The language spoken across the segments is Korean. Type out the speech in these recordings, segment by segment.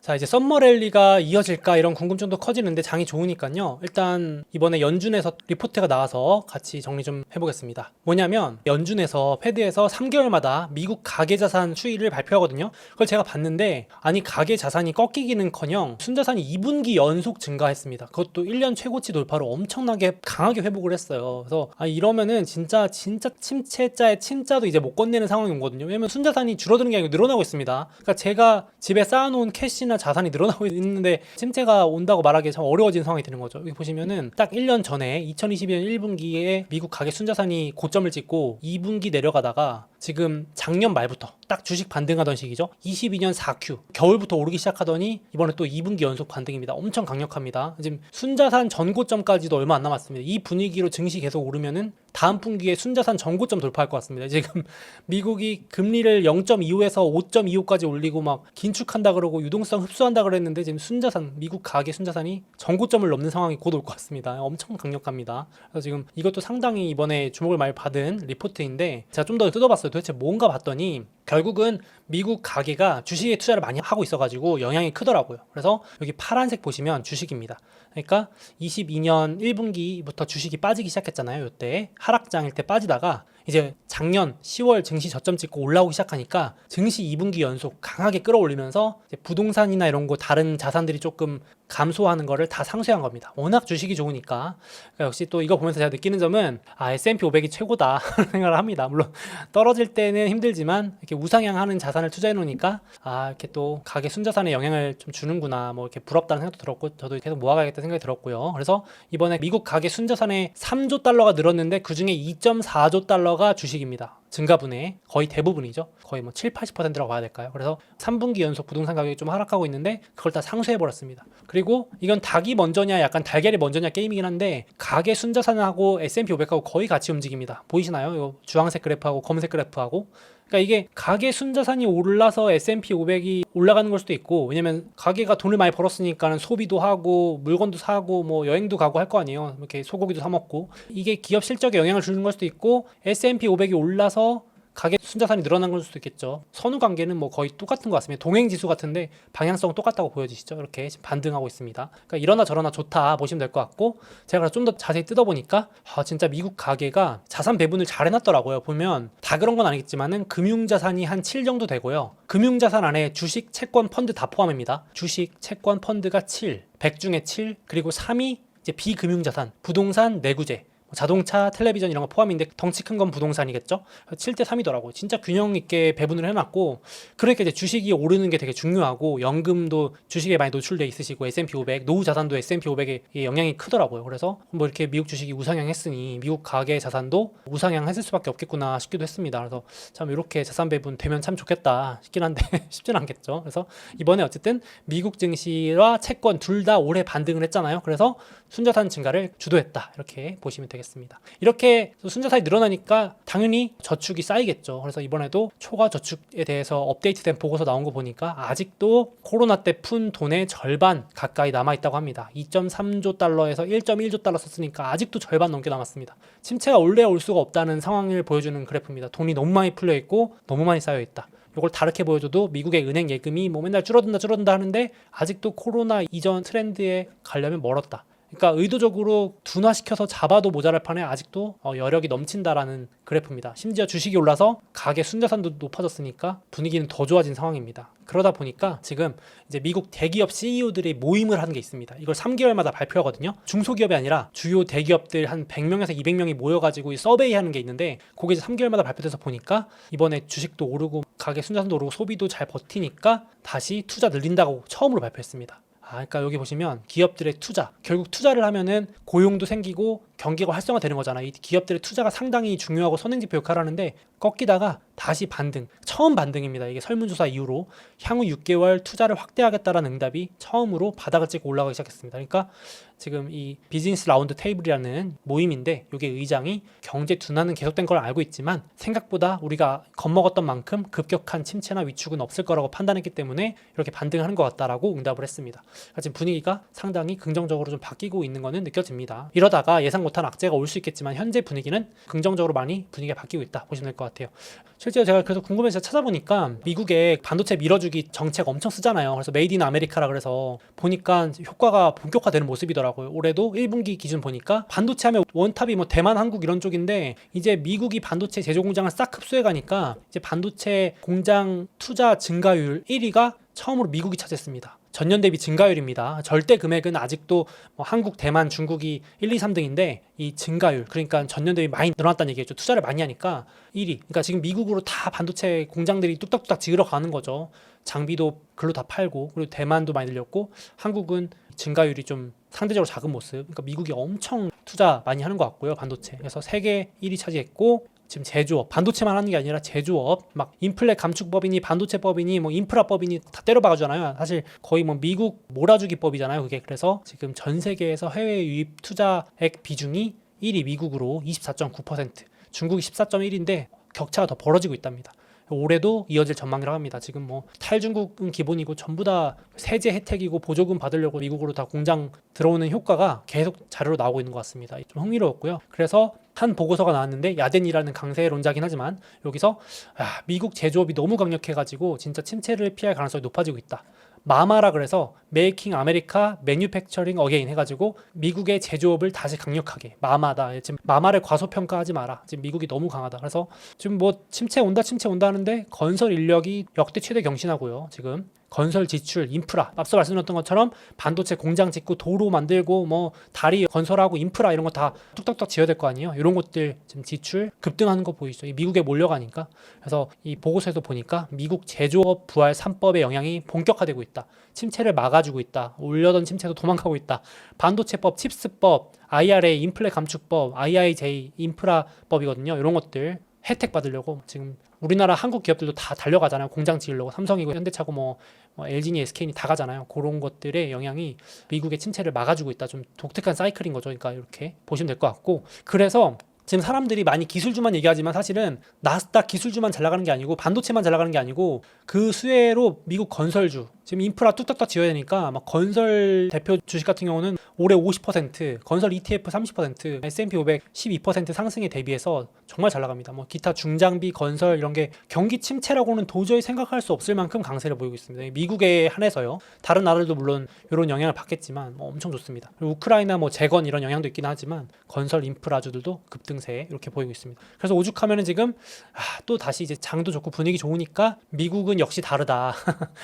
자, 이제 썸머 랠리가 이어질까 이런 궁금증도 커지는데 장이 좋으니까요. 일단 이번에 연준에서 리포트가 나와서 같이 정리 좀 해보겠습니다. 뭐냐면 연준에서 페드에서 3개월마다 미국 가계자산 추이를 발표하거든요. 그걸 제가 봤는데 아니 가계 자산이 꺾이기는커녕 순자산이 2분기 연속 증가했습니다. 그것도 1년 최고치 돌파로 엄청나게 강하게 회복을 했어요. 그래서 이러면은 진짜 침체자의 침자도 이제 못 건네는 상황이 오거든요. 왜냐면 순자산이 줄어드는 게 아니고 늘어나고 있습니다. 그러니까 제가 집에 쌓아놓은 캐시나 자산이 늘어나고 있는데 침체가 온다고 말하기 참 어려워진 상황이 되는 거죠. 여기 보시면은 딱 1년 전에 2022년 1분기에 미국 가계 순자산이 고점을 찍고 2분기 내려가다가 지금 작년 말부터 딱 주식 반등하던 시기죠. 22년 4Q 겨울부터 오르기 시작하더니 이번에 또 2분기 연속 반등입니다. 엄청 강력합니다. 지금 순자산 전고점까지도 얼마 안 남았습니다. 이 분위기로 증시 계속 오르면은 다음 분기에 순자산 전고점 돌파할 것 같습니다. 지금 미국이 금리를 0.25에서 5.25까지 올리고 막 긴축한다 그러고 유동성 흡수한다 그랬는데 지금 순자산, 미국 가계 순자산이 전고점을 넘는 상황이 곧 올 것 같습니다. 엄청 강력합니다. 그래서 지금 이것도 상당히 이번에 주목을 많이 받은 리포트인데 제가 좀 더 뜯어봤어요. 도대체 뭔가 봤더니 결국은 미국 가계가 주식에 투자를 많이 하고 있어가지고 영향이 크더라고요. 그래서 여기 파란색 보시면 주식입니다. 그러니까 22년 1분기부터 주식이 빠지기 시작했잖아요. 이때 하락장일 때 빠지다가 이제 작년 10월 증시 저점 찍고 올라오기 시작하니까 증시 2분기 연속 강하게 끌어올리면서 이제 부동산이나 이런 거 다른 자산들이 조금 감소하는 거를 다 상쇄한 겁니다. 워낙 주식이 좋으니까. 그러니까 역시 또 이거 보면서 제가 느끼는 점은 S&P 500이 최고다 생각을 합니다. 물론 떨어질 때는 힘들지만 이렇게 우상향하는 자산을 투자해 놓으니까 이렇게 또 가계 순자산에 영향을 좀 주는구나 뭐 이렇게 부럽다는 생각도 들었고 저도 계속 모아가야겠다 생각이 들었고요. 그래서 이번에 미국 가계 순자산에 3조 달러가 늘었는데 그중에 2.4조 달러가 주식입니다. 증가분의 거의 대부분이죠. 거의 뭐 7, 80%라고 봐야 될까요? 그래서 3분기 연속 부동산 가격이 좀 하락하고 있는데 그걸 다 상쇄해버렸습니다. 그리고 이건 닭이 먼저냐 약간 달걀이 먼저냐 게임이긴 한데 가계 순자산하고 S&P 500하고 거의 같이 움직입니다. 보이시나요? 이 주황색 그래프하고 검은색 그래프하고 그러니까 이게 가계 순자산이 올라서 S&P 500이 올라가는 걸 수도 있고 왜냐면 가계가 돈을 많이 벌었으니까 소비도 하고 물건도 사고 뭐 여행도 가고 할 거 아니에요. 이렇게 소고기도 사 먹고 이게 기업 실적에 영향을 주는 걸 수도 있고 S&P 500이 올라서 가계 순자산이 늘어난 걸 수도 있겠죠. 선후 관계는 뭐 거의 똑같은 것 같습니다. 동행 지수 같은데 방향성은 똑같다고 보여지시죠? 이렇게 지금 반등하고 있습니다. 그러니까 이러나 저러나 좋다 보시면 될 것 같고 제가 좀 더 자세히 뜯어보니까 진짜 미국 가계가 자산 배분을 잘 해놨더라고요. 보면 다 그런 건 아니겠지만은 금융자산이 한 7 정도 되고요. 금융자산 안에 주식, 채권, 펀드 다 포함합니다. 주식, 채권, 펀드가 7, 100 중에 7, 그리고 3위 이제 비금융자산, 부동산, 내구재. 자동차, 텔레비전 이런 거 포함인데 덩치 큰 건 부동산이겠죠? 7대 3이더라고요. 진짜 균형 있게 배분을 해놨고 그러니까 이제 주식이 오르는 게 되게 중요하고 연금도 주식에 많이 노출돼 있으시고 S&P 500, 노후 자산도 S&P 500에 영향이 크더라고요. 그래서 뭐 이렇게 미국 주식이 우상향했으니 미국 가계 자산도 우상향했을 수밖에 없겠구나 싶기도 했습니다. 그래서 참 이렇게 자산 배분 되면 참 좋겠다 싶긴 한데 쉽진 않겠죠. 그래서 이번에 어쨌든 미국 증시와 채권 둘 다 올해 반등을 했잖아요. 그래서 순자산 증가를 주도했다. 이렇게 보시면 되겠습니다. 이렇게 순자산이 늘어나니까 당연히 저축이 쌓이겠죠. 그래서 이번에도 초과 저축에 대해서 업데이트된 보고서 나온 거 보니까 아직도 코로나 때 푼 돈의 절반 가까이 남아있다고 합니다. 2.3조 달러에서 1.1조 달러 썼으니까 아직도 절반 넘게 남았습니다. 침체가 원래 올 수가 없다는 상황을 보여주는 그래프입니다. 돈이 너무 많이 풀려있고 너무 많이 쌓여있다. 이걸 다르게 보여줘도 미국의 은행 예금이 뭐 맨날 줄어든다 하는데 아직도 코로나 이전 트렌드에 가려면 멀었다. 그러니까 의도적으로 둔화시켜서 잡아도 모자랄 판에 아직도 여력이 넘친다라는 그래프입니다. 심지어 주식이 올라서 가계 순자산도 높아졌으니까 분위기는 더 좋아진 상황입니다. 그러다 보니까 지금 이제 미국 대기업 CEO들이 모임을 하는 게 있습니다. 이걸 3개월마다 발표하거든요. 중소기업이 아니라 주요 대기업들 한 100명에서 200명이 모여가지고 서베이 하는 게 있는데 그게 이제 3개월마다 발표돼서 보니까 이번에 주식도 오르고 가계 순자산도 오르고 소비도 잘 버티니까 다시 투자 늘린다고 처음으로 발표했습니다. 그러니까 여기 보시면 기업들의 투자, 결국 투자를 하면은 고용도 생기고 경기가 활성화되는 거잖아요. 이 기업들의 투자가 상당히 중요하고 선행지표 역할을 하는데 꺾이다가 다시 반등, 처음 반등입니다. 이게 설문조사 이후로 향후 6개월 투자를 확대하겠다라는 응답이 처음으로 바닥을 찍고 올라가기 시작했습니다. 그러니까 지금 이 비즈니스 라운드 테이블이라는 모임인데 이게 의장이 경제 둔화는 계속된 걸 알고 있지만 생각보다 우리가 겁먹었던 만큼 급격한 침체나 위축은 없을 거라고 판단했기 때문에 이렇게 반등하는 것 같다라고 응답을 했습니다. 지금 분위기가 상당히 긍정적으로 좀 바뀌고 있는 거는 느껴집니다. 이러다가 예상 못 못한 악재가 올 수 있겠지만 현재 분위기는 긍정적으로 많이 분위기가 바뀌고 있다 보시면 될 것 같아요. 실제로 제가 그래서 궁금해서 찾아보니까 미국의 반도체 밀어주기 정책 엄청 쓰잖아요. 그래서 메이드 인 아메리카라 그래서 보니까 효과가 본격화되는 모습이더라고요. 올해도 1분기 기준 보니까 반도체 하면 원탑이 뭐 대만, 한국 이런 쪽인데 이제 미국이 반도체 제조 공장을 싹 흡수해 가니까 이제 반도체 공장 투자 증가율 1위가 처음으로 미국이 차지했습니다. 전년 대비 증가율입니다. 절대 금액은 아직도 뭐 한국, 대만, 중국이 1, 2, 3등인데 이 증가율, 그러니까 전년 대비 많이 늘어났다는 얘기겠죠. 투자를 많이 하니까 1위. 그러니까 지금 미국으로 다 반도체 공장들이 뚝딱뚝딱 지으러 가는 거죠. 장비도 글로 다 팔고, 그리고 대만도 많이 늘렸고, 한국은 증가율이 좀 상대적으로 작은 모습. 그러니까 미국이 엄청 투자 많이 하는 것 같고요. 반도체. 그래서 세계 1위 차지했고, 지금 제조업, 반도체만 하는 게 아니라 제조업, 막 인플레 감축법이니 반도체법이니 뭐 인프라법이니 다 때려박아주잖아요. 사실 거의 뭐 미국 몰아주기법이잖아요. 그게. 그래서 지금 전 세계에서 해외 유입 투자액 비중이 1위 미국으로 24.9%, 중국이 14.1인데 격차가 더 벌어지고 있답니다. 올해도 이어질 전망이라고 합니다. 지금 뭐 탈중국은 기본이고 전부 다 세제 혜택이고 보조금 받으려고 미국으로 다 공장 들어오는 효과가 계속 자료로 나오고 있는 것 같습니다. 좀 흥미로웠고요. 그래서 한 보고서가 나왔는데 야덴이라는 강세론자긴 하지만 여기서 미국 제조업이 너무 강력해가지고 진짜 침체를 피할 가능성이 높아지고 있다. 마마라 그래서 메이킹 아메리카 매뉴팩처링 어게인 해가지고 미국의 제조업을 다시 강력하게 마마다. 지금 마마를 과소평가하지 마라. 지금 미국이 너무 강하다. 그래서 지금 뭐 침체 온다 하는데 건설 인력이 역대 최대 경신하고요. 지금 건설 지출, 인프라, 앞서 말씀드렸던 것처럼 반도체 공장 짓고 도로 만들고 뭐 다리 건설하고 인프라 이런 거 다 뚝딱뚝딱 지어야 될 거 아니에요. 이런 것들 지금 지출 급등하는 거 보이죠. 이 미국에 몰려가니까. 그래서 이 보고서에도 보니까 미국 제조업 부활 3법의 영향이 본격화되고 있다. 침체를 막아주고 있다. 올려던 침체도 도망가고 있다. 반도체법, 칩스법, IRA, 인플레 감축법, IIJ, 인프라법이거든요. 이런 것들 혜택 받으려고 지금 우리나라 한국 기업들도 다 달려가잖아요. 공장 지으려고 삼성이고 현대차고 뭐 LG니 SK니 다 가잖아요. 그런 것들의 영향이 미국의 침체를 막아주고 있다. 좀 독특한 사이클인 거죠. 그러니까 이렇게 보시면 될 것 같고, 그래서 지금 사람들이 많이 기술주만 얘기하지만 사실은 나스닥 기술주만 잘 나가는 게 아니고 반도체만 잘 나가는 게 아니고 그 수혜로 미국 건설주 지금 인프라 뚝딱뚝딱 지어야 되니까 막 건설 대표 주식 같은 경우는 올해 50%, 건설 ETF 30%, S&P 500 12% 상승에 대비해서 정말 잘 나갑니다. 뭐 기타 중장비 건설 이런 게 경기 침체라고는 도저히 생각할 수 없을 만큼 강세를 보이고 있습니다. 미국에 한해서요. 다른 나라들도 물론 이런 영향을 받겠지만 엄청 좋습니다. 그리고 우크라이나 뭐 재건 이런 영향도 있긴 하지만 건설 인프라주들도 급등세 이렇게 보이고 있습니다. 그래서 오죽하면은 지금 또 다시 이제 장도 좋고 분위기 좋으니까 미국은 역시 다르다.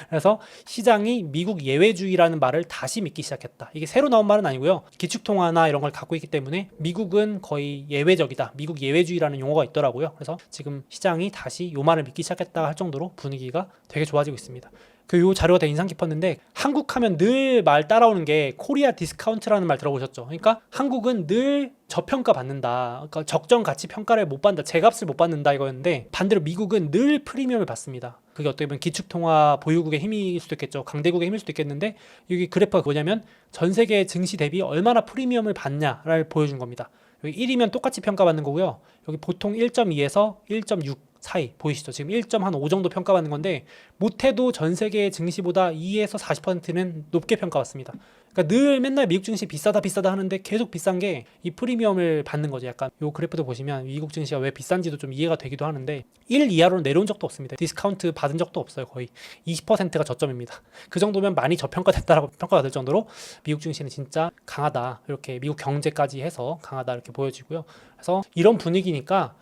그래서 시장이 미국 예외주의라는 말을 다시 믿기 시작했다. 이게 새로 나온 말은 아니고요. 기축통화나 이런 걸 갖고 있기 때문에 미국은 거의 예외적이다. 미국 예외주의라는 용어가 있더라고요. 그래서 지금 시장이 다시 요 말을 믿기 시작했다 할 정도로 분위기가 되게 좋아지고 있습니다. 요 자료가 되게 인상 깊었는데 한국 하면 늘 말 따라오는 게 코리아 디스카운트라는 말 들어보셨죠? 그러니까 한국은 늘 저평가 받는다. 그러니까 적정 가치 평가를 못 받는다. 제값을 못 받는다 이거였는데 반대로 미국은 늘 프리미엄을 받습니다. 그게 어떻게 보면 기축통화 보유국의 힘일 수도 있겠죠. 강대국의 힘일 수도 있겠는데 여기 그래프가 뭐냐면 전 세계 증시 대비 얼마나 프리미엄을 받냐를 보여준 겁니다. 여기 1이면 똑같이 평가받는 거고요. 여기 보통 1.2에서 1.6 사이 보이시죠? 지금 1.5 정도 평가받는 건데 못해도 전 세계 증시보다 2에서 40%는 높게 평가받습니다. 그러니까 늘 맨날 미국 증시 비싸다 하는데 계속 비싼 게 이 프리미엄을 받는 거죠. 약간 요 그래프도 보시면 미국 증시가 왜 비싼지도 좀 이해가 되기도 하는데 1 이하로는 내려온 적도 없습니다. 디스카운트 받은 적도 없어요. 거의 20%가 저점입니다. 그 정도면 많이 저평가됐다라고 평가가 될 정도로 미국 증시는 진짜 강하다. 이렇게 미국 경제까지 해서 강하다 이렇게 보여지고요. 그래서 이런 분위기니까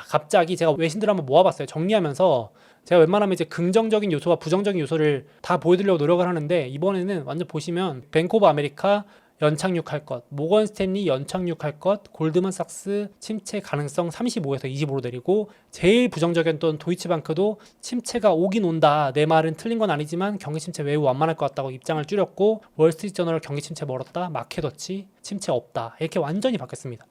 갑자기 제가 외신들 한번 모아봤어요. 정리하면서 제가 웬만하면 이제 긍정적인 요소와 부정적인 요소를 다 보여드리려고 노력을 하는데 이번에는 완전 보시면 뱅크 오브 아메리카 연착륙할 것, 모건 스탠리 연착륙할 것, 골드만삭스 침체 가능성 35에서 25로 내리고 제일 부정적이었던 도이치방크도 침체가 오긴 온다. 내 말은 틀린 건 아니지만 경기 침체 매우 완만할 것 같다고 입장을 줄였고 월스트리트저널 경기 침체 멀었다. 마켓워치 침체 없다. 이렇게 완전히 바뀌었습니다.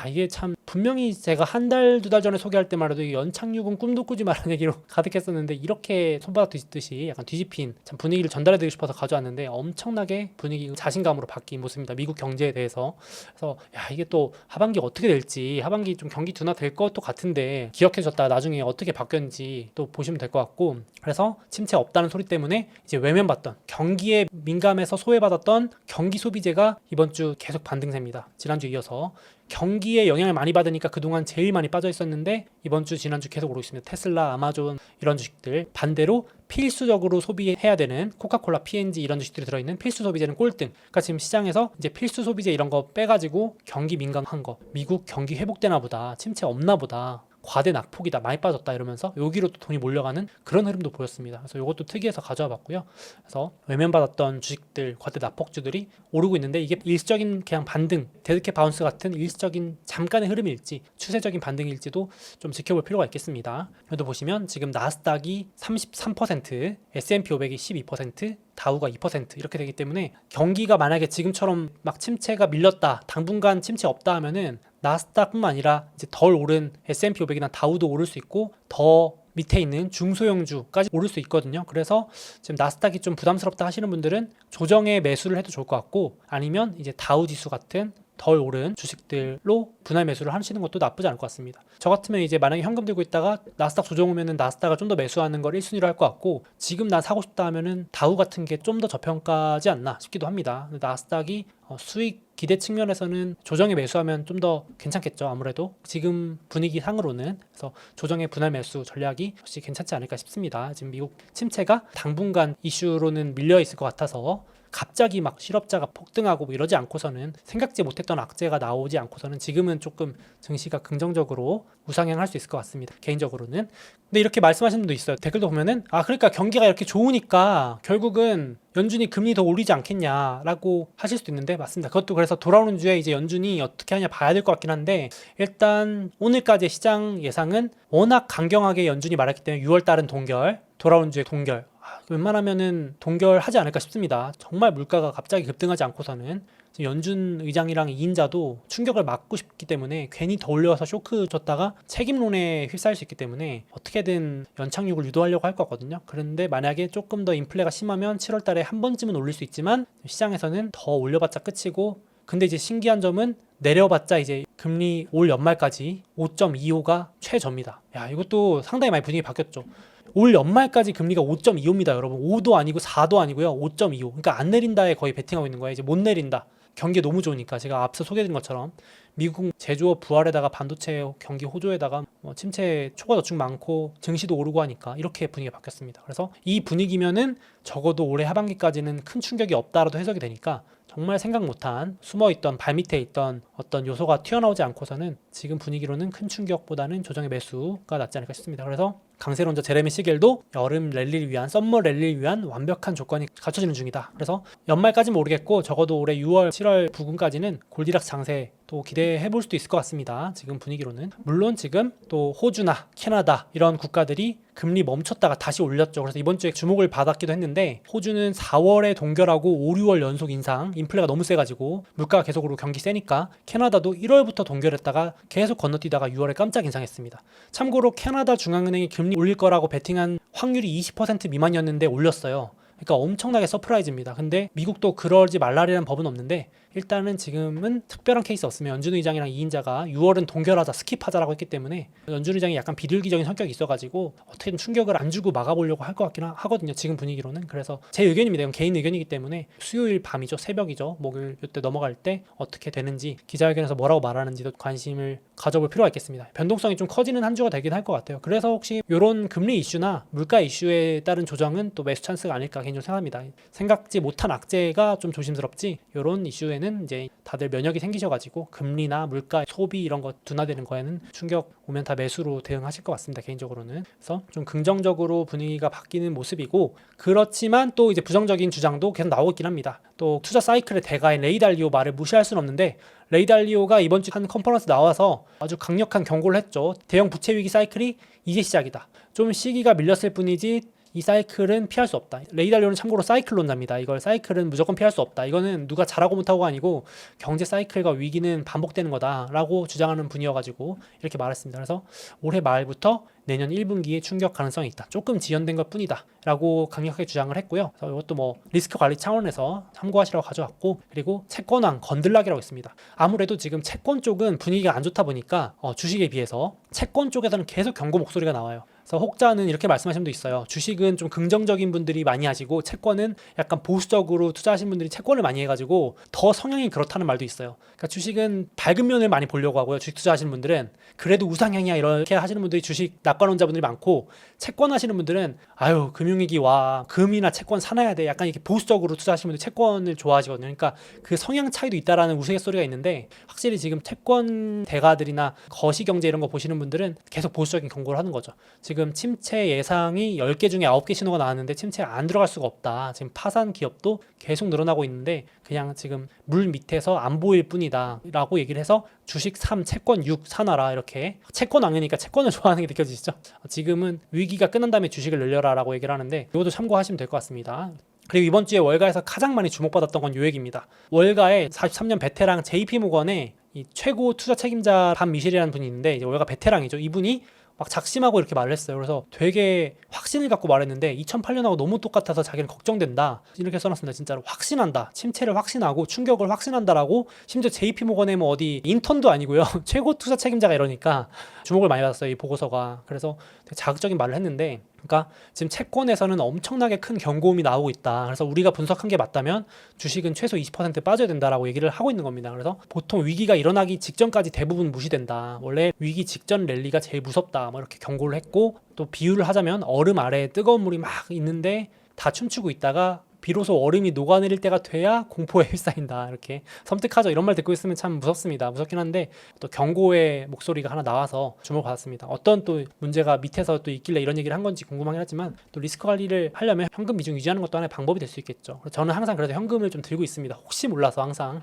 이게 참 분명히 제가 한 달, 두 달 전에 소개할 때만 해도 연착륙은 꿈도 꾸지 말라는 얘기로 가득했었는데 이렇게 손바닥 뒤집듯이 약간 뒤집힌 참 분위기를 전달해드리고 싶어서 가져왔는데 엄청나게 분위기 자신감으로 바뀐 모습입니다. 미국 경제에 대해서. 그래서 이게 또 하반기 어떻게 될지 하반기 좀 경기 둔화될 것도 같은데 기억해줬다 나중에 어떻게 바뀌었는지 또 보시면 될 것 같고 그래서 침체 없다는 소리 때문에 이제 외면받던 경기에 민감해서 소외받았던 경기 소비재가 이번 주 계속 계속 반등세입니다. 지난주 이어서 경기에 영향을 많이 받으니까 그동안 제일 많이 빠져 있었는데 이번 주 지난주 계속 오르고 있습니다. 테슬라, 아마존 이런 주식들. 반대로 필수적으로 소비해야 되는 코카콜라, P&G 이런 주식들이 들어있는 필수 소비재는 꼴등. 그러니까 지금 시장에서 이제 필수 소비재 이런 거 빼가지고 경기 민감한 거, 미국 경기 회복되나 보다, 침체 없나 보다, 과대 낙폭이다, 많이 빠졌다 이러면서 여기로 또 돈이 몰려가는 그런 흐름도 보였습니다. 그래서 이것도 특이해서 가져와 봤고요. 그래서 외면받았던 주식들, 과대 낙폭주들이 오르고 있는데 이게 일시적인 그냥 반등, 데드캣 바운스 같은 일시적인 잠깐의 흐름일지 추세적인 반등일지도 좀 지켜볼 필요가 있겠습니다. 여기도 보시면 지금 나스닥이 33%, S&P 500이 12%, 다우가 2% 이렇게 되기 때문에 경기가 만약에 지금처럼 막 침체가 밀렸다, 당분간 침체 없다 하면은 나스닥뿐만 아니라 이제 덜 오른 S&P 500이나 다우도 오를 수 있고 더 밑에 있는 중소형주까지 오를 수 있거든요. 그래서 지금 나스닥이 좀 부담스럽다 하시는 분들은 조정에 매수를 해도 좋을 것 같고, 아니면 이제 다우 지수 같은 덜 오른 주식들로 분할 매수를 하시는 것도 나쁘지 않을 것 같습니다. 저 같으면 이제 만약에 현금 들고 있다가 나스닥 조정 오면은 나스닥을 좀 더 매수하는 걸 1순위로 할 것 같고, 지금 나 사고 싶다 하면은 다우 같은 게 좀 더 저평가지 않나 싶기도 합니다. 근데 나스닥이 수익 기대 측면에서는 조정에 매수하면 좀 더 괜찮겠죠. 아무래도 지금 분위기 상으로는. 그래서 조정의 분할 매수 전략이 역시 괜찮지 않을까 싶습니다. 지금 미국 침체가 당분간 이슈로는 밀려 있을 것 같아서 갑자기 막 실업자가 폭등하고 뭐 이러지 않고서는, 생각지 못했던 악재가 나오지 않고서는 지금은 조금 증시가 긍정적으로 우상향할 수 있을 것 같습니다. 개인적으로는. 근데 이렇게 말씀하시는 분도 있어요. 댓글도 보면은 그러니까 경기가 이렇게 좋으니까 결국은 연준이 금리 더 올리지 않겠냐라고 하실 수도 있는데, 맞습니다. 그것도 그래서 돌아오는 주에 이제 연준이 어떻게 하냐 봐야 될 것 같긴 한데, 일단 오늘까지의 시장 예상은 워낙 강경하게 연준이 말했기 때문에 6월 달은 동결, 돌아오는 주에 동결, 웬만하면은 동결하지 않을까 싶습니다. 정말 물가가 갑자기 급등하지 않고서는. 연준 의장이랑 2인자도 충격을 막고 싶기 때문에 괜히 더 올려서 쇼크 줬다가 책임론에 휩싸일 수 있기 때문에 어떻게든 연착륙을 유도하려고 할 거거든요. 그런데 만약에 조금 더 인플레가 심하면 7월 달에 한 번쯤은 올릴 수 있지만 시장에서는 더 올려봤자 끝이고, 근데 이제 신기한 점은 내려봤자 이제 금리 올 연말까지 5.25가 최저입니다. 야, 이것도 상당히 많이 분위기 바뀌었죠. 올 연말까지 금리가 5.25입니다, 여러분. 5도 아니고 4도 아니고요. 5.25. 그러니까 안 내린다에 거의 베팅하고 있는 거예요. 이제 못 내린다. 경기 너무 좋으니까. 제가 앞서 소개해드린 것처럼 미국 제조업 부활에다가 반도체 경기 호조에다가 침체 초과 저축 많고 증시도 오르고 하니까 이렇게 분위기가 바뀌었습니다. 그래서 이 분위기면은 적어도 올해 하반기까지는 큰 충격이 없다라도 해석이 되니까, 정말 생각 못한 숨어있던 발밑에 있던 어떤 요소가 튀어나오지 않고서는 지금 분위기로는 큰 충격보다는 조정의 매수가 낫지 않을까 싶습니다. 그래서 강세론자 제레미 시겔도 여름 랠리를 위한, 썸머 랠리를 위한 완벽한 조건이 갖춰지는 중이다. 그래서 연말까지는 모르겠고 적어도 올해 6월, 7월 부근까지는 골디락스 장세 또 기대해 볼 수도 있을 것 같습니다. 지금 분위기로는. 물론 지금 또 호주나 캐나다 이런 국가들이 금리 멈췄다가 다시 올렸죠. 그래서 이번 주에 주목을 받았기도 했는데, 호주는 4월에 동결하고 5, 6월 연속 인상, 인플레가 너무 세가지고 물가가 계속으로 경기 세니까 캐나다도 1월부터 동결했다가 계속 건너뛰다가 6월에 깜짝 인상했습니다. 참고로 캐나다 중앙은행이 금리 올릴 거라고 베팅한 확률이 20% 미만이었는데 올렸어요. 그러니까 엄청나게 서프라이즈입니다. 근데 미국도 그러지 말라리라는 법은 없는데, 일단은 지금은 특별한 케이스 없으면 연준 의장이랑 2인자가 6월은 동결하자, 스킵하자라고 했기 때문에 연준 의장이 약간 비둘기적인 성격이 있어가지고 어떻게든 충격을 안 주고 막아보려고 할 것 같긴 하거든요, 지금 분위기로는. 그래서 제 의견입니다. 이건 개인 의견이기 때문에 수요일 밤이죠, 새벽이죠, 목요일 이때 넘어갈 때 어떻게 되는지, 기자회견에서 뭐라고 말하는지도 관심을 가져볼 필요가 있겠습니다. 변동성이 좀 커지는 한 주가 되긴 할 것 같아요. 그래서 혹시 이런 금리 이슈나 물가 이슈에 따른 조정은 또 매수 찬스가 아닐까 개인적으로 생각합니다. 생각지 못한 악재가 좀 조심스럽지, 이런 이슈에는 이제 다들 면역이 생기셔가지고 금리나 물가, 소비 이런 거 둔화되는 거에는 충격 오면 다 매수로 대응하실 것 같습니다, 개인적으로는. 그래서 좀 긍정적으로 분위기가 바뀌는 모습이고, 그렇지만 또 이제 부정적인 주장도 계속 나오고 있긴 합니다. 또 투자 사이클의 대가인 레이 달리오 말을 무시할 수는 없는데, 레이 달리오가 이번 주 한 컨퍼런스 나와서 아주 강력한 경고를 했죠. 대형 부채 위기 사이클이 이제 시작이다. 좀 시기가 밀렸을 뿐이지 이 사이클은 피할 수 없다. 레이 달리오는 참고로 사이클론자입니다. 이걸 사이클은 무조건 피할 수 없다. 이거는 누가 잘하고 못하고가 아니고 경제 사이클과 위기는 반복되는 거다라고 주장하는 분이어가지고 이렇게 말했습니다. 그래서 올해 말부터 내년 1분기에 충격 가능성이 있다. 조금 지연된 것 뿐이다 라고 강력하게 주장을 했고요. 그래서 이것도 뭐 리스크 관리 차원에서 참고하시라고 가져왔고, 그리고 채권왕 건들락이라고 있습니다. 아무래도 지금 채권 쪽은 분위기가 안 좋다 보니까 주식에 비해서 채권 쪽에서는 계속 경고 목소리가 나와요. 그래서 혹자는 이렇게 말씀하시는 분도 있어요. 주식은 좀 긍정적인 분들이 많이 하시고 채권은 약간 보수적으로 투자하신 분들이 채권을 많이 해가지고 더 성향이 그렇다는 말도 있어요. 그러니까 주식은 밝은 면을 많이 보려고 하고요. 주식 투자하시는 분들은 그래도 우상향이야 이렇게 하시는 분들이 주식 낙관론자분들이 많고, 채권 하시는 분들은 아유 금융위기 와 금이나 채권 사놔야 돼 약간 이렇게 보수적으로 투자하시는 분들 채권을 좋아하시거든요. 그러니까 그 성향 차이도 있다라는 우스갯소리가 있는데, 확실히 지금 채권 대가들이나 거시경제 이런 거 보시는 분들은 계속 보수적인 경고를 하는 거죠. 지금 침체 예상이 10개 중에 9개 신호가 나왔는데 침체에 안 들어갈 수가 없다. 지금 파산 기업도 계속 늘어나고 있는데 그냥 지금 물 밑에서 안 보일 뿐이다 라고 얘기를 해서 주식 3, 채권 6 사놔라, 이렇게 채권 왕이니까 채권을 좋아하는 게 느껴지시죠? 지금은 위기가 끝난 다음에 주식을 늘려라 라고 얘기를 하는데 이것도 참고하시면 될 것 같습니다. 그리고 이번 주에 월가에서 가장 많이 주목받았던 건 요 얘기입니다. 월가에 43년 베테랑 JP모건의 이 최고 투자 책임자 반 미셸이라는 분이 있는데, 이제 월가 베테랑이죠. 이분이 막 작심하고 이렇게 말을 했어요. 그래서 되게 확신을 갖고 말했는데 2008년하고 너무 똑같아서 자기는 걱정된다 이렇게 써놨습니다. 진짜로 확신한다, 침체를 확신하고 충격을 확신한다라고. 심지어 JP모건의 뭐 어디 인턴도 아니고요. 최고 투자 책임자가 이러니까 주목을 많이 받았어요, 이 보고서가. 그래서 되게 자극적인 말을 했는데, 그러니까 지금 채권에서는 엄청나게 큰 경고음이 나오고 있다. 그래서 우리가 분석한 게 맞다면 주식은 최소 20% 빠져야 된다라고 얘기를 하고 있는 겁니다. 그래서 보통 위기가 일어나기 직전까지 대부분 무시된다. 원래 위기 직전 랠리가 제일 무섭다. 뭐 이렇게 경고를 했고, 또 비유를 하자면 얼음 아래에 뜨거운 물이 막 있는데 다 춤추고 있다가 비로소 얼음이 녹아내릴 때가 돼야 공포에 휩싸인다. 이렇게 섬뜩하죠. 이런 말 듣고 있으면 참 무섭습니다. 무섭긴 한데 또 경고의 목소리가 하나 나와서 주목받았습니다. 어떤 또 문제가 밑에서 또 있길래 이런 얘기를 한 건지 궁금하긴 하지만, 또 리스크 관리를 하려면 현금 비중 유지하는 것도 하나의 방법이 될 수 있겠죠. 저는 항상 그래도 현금을 좀 들고 있습니다. 혹시 몰라서 항상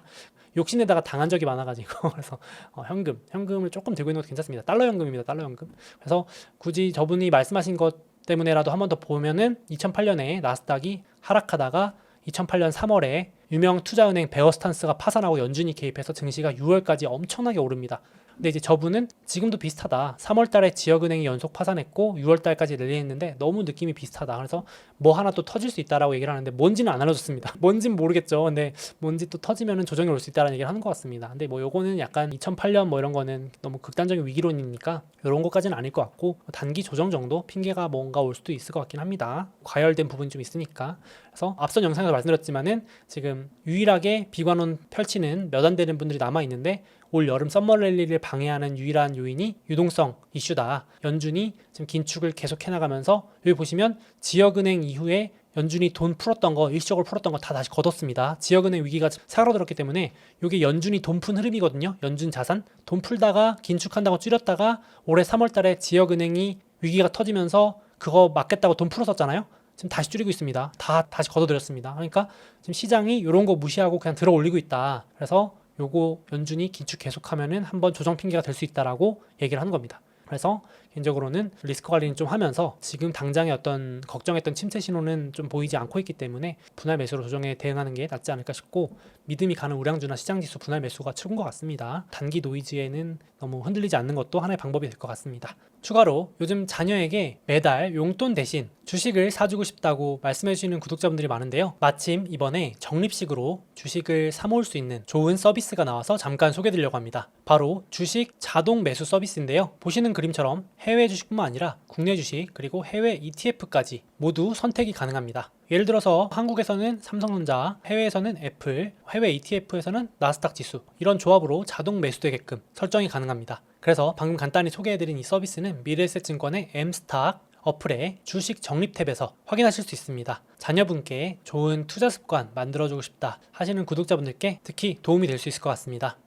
욕심내다가 당한 적이 많아가지고 그래서 현금을 조금 들고 있는 것도 괜찮습니다. 달러 현금입니다. 달러 현금. 그래서 굳이 저분이 말씀하신 것 때문에라도 한 번 더 보면은 2008년에 나스닥이 하락하다가 2008년 3월에 유명 투자은행 베어스탄스가 파산하고 연준이 개입해서 증시가 6월까지 엄청나게 오릅니다. 근데 이제 저분은 지금도 비슷하다. 3월 달에 지역은행이 연속 파산했고 6월 달까지 랠리했는데 너무 느낌이 비슷하다. 그래서 뭐 하나 또 터질 수 있다라고 얘기를 하는데 뭔지는 안 알려줬습니다. 뭔지는 모르겠죠. 근데 뭔지 또 터지면은 조정이 올 수 있다라는 얘기를 하는 것 같습니다. 근데 뭐 요거는 약간 2008년 뭐 이런 거는 너무 극단적인 위기론이니까 이런 것까지는 아닐 것 같고, 단기 조정 정도 핑계가 뭔가 올 수도 있을 것 같긴 합니다. 과열된 부분이 좀 있으니까. 그래서 앞선 영상에서 말씀드렸지만은 지금 유일하게 비관론 펼치는 몇 안 되는 분들이 남아 있는데, 올 여름 썸머 랠리를 방해하는 유일한 요인이 유동성 이슈다. 연준이 지금 긴축을 계속 해나가면서 여기 보시면 지역은행 이후에 연준이 돈 풀었던 거, 일시적으로 풀었던 거 다 다시 걷었습니다. 지역은행 위기가 사그라들었기 때문에 이게 연준이 돈 푼 흐름이거든요. 연준 자산 돈 풀다가 긴축한다고 줄였다가 올해 3월 달에 지역은행이 위기가 터지면서 그거 막겠다고 돈 풀었었잖아요. 지금 다시 줄이고 있습니다. 다시 걷어들였습니다. 그러니까 지금 시장이 이런 거 무시하고 그냥 들어 올리고 있다. 그래서 요거 연준이 긴축 계속하면은 한번 조정 핑계가 될 수 있다라고 얘기를 하는 겁니다. 그래서 개인적으로는 리스크 관리는 좀 하면서 지금 당장의 어떤 걱정했던 침체 신호는 좀 보이지 않고 있기 때문에 분할 매수로 조정에 대응하는 게 낫지 않을까 싶고, 믿음이 가는 우량주나 시장지수 분할 매수가 최고인 것 같습니다. 단기 노이즈에는 너무 흔들리지 않는 것도 하나의 방법이 될 것 같습니다. 추가로 요즘 자녀에게 매달 용돈 대신 주식을 사주고 싶다고 말씀해 주시는 구독자분들이 많은데요. 마침 이번에 적립식으로 주식을 사모을 수 있는 좋은 서비스가 나와서 잠깐 소개해 드리려고 합니다. 바로 주식 자동 매수 서비스인데요. 보시는 그림처럼 해외 주식뿐만 아니라 국내 주식 그리고 해외 ETF까지 모두 선택이 가능합니다. 예를 들어서 한국에서는 삼성전자, 해외에서는 애플, 해외 ETF에서는 나스닥 지수, 이런 조합으로 자동 매수되게끔 설정이 가능합니다. 그래서 방금 간단히 소개해드린 이 서비스는 미래에셋증권의 M스탁 어플의 주식 적립 탭에서 확인하실 수 있습니다. 자녀분께 좋은 투자 습관 만들어주고 싶다 하시는 구독자분들께 특히 도움이 될 수 있을 것 같습니다.